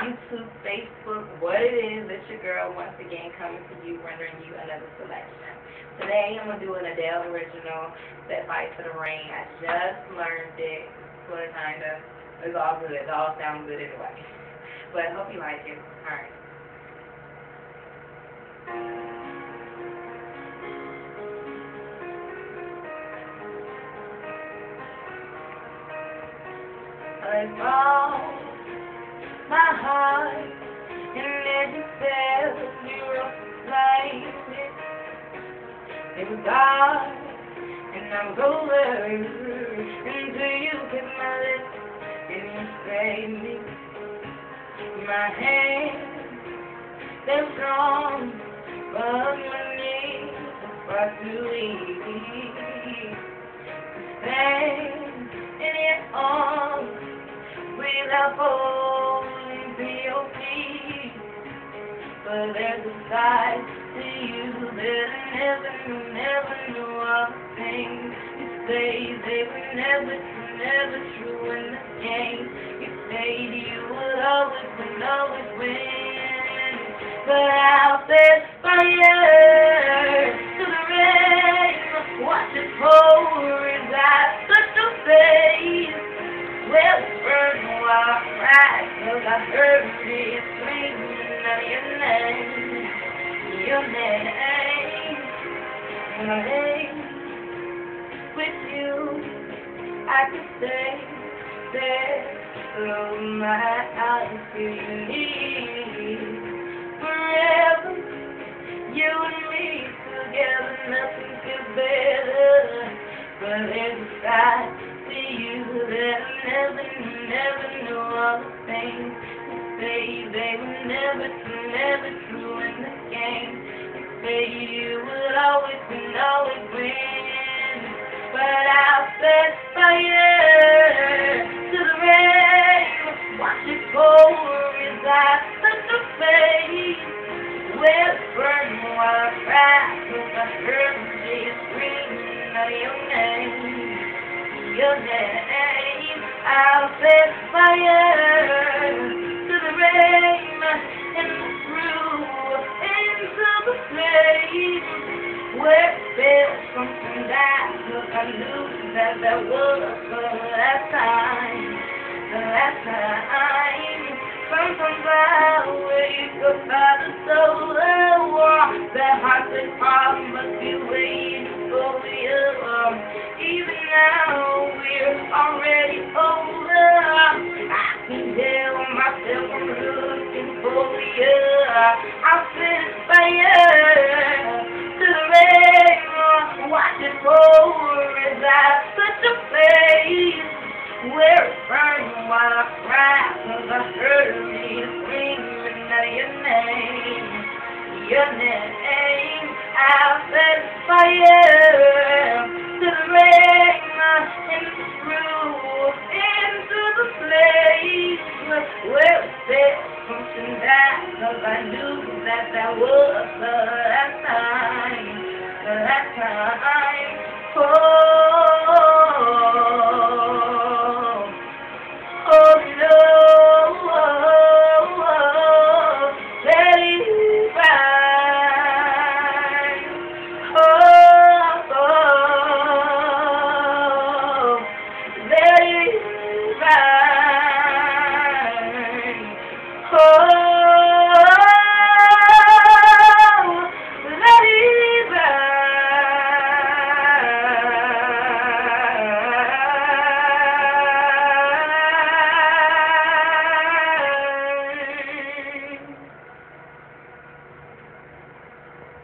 welcome to Facebook. What it is, it's your girl once again coming to you, rendering you another selection. Today I'm going to do an Adele original, Set Fire to the Rain. I just learned it, so it kind of, it's all good. It all sounds good anyway. But I hope you like it. Alright. I found my heart, and then you felt you replaced it. It was dark, and I was over, until you kissed my lips, and you saved me. My hands, they're strong, but my knees are far too weak. Stand in your arms without falling to your feet. But there's a side to you that I never knew all the things you say. They were never true in the game. You said you would always win. But I'll set fire to the rain. Watch it pour as I touch your face. Well, it's burning while I cry, 'cause I heard it screaming out your name, your name. When I lay with you, I can close my eyes to you. Forever, you and me together, nothing feels better. But there's a side to you that I never knew all the things you say. They were never true in the game. You say you would always win. But I'll set fire to the rain. Watch it pour as I touch your face. Well, it's burning while I cry, 'cause I heard you screaming out your name, your name. I'll set fire to the rain and through into the flames where it felt something that, 'cause I knew that there was the last time, the last time. Sometimes I wake up by the soul that heart is hard must be waiting for you. Even now we're already older. I can tell myself I'm looking for you. I'll set fire to the rain. Watch it pour as I touch your face. Where it's burning while I cry, 'cause I heard you screaming out your name, your name. I'll set fire to the rain and through into the place where it said something that, 'cause I knew that was the last time, the last time. Oh.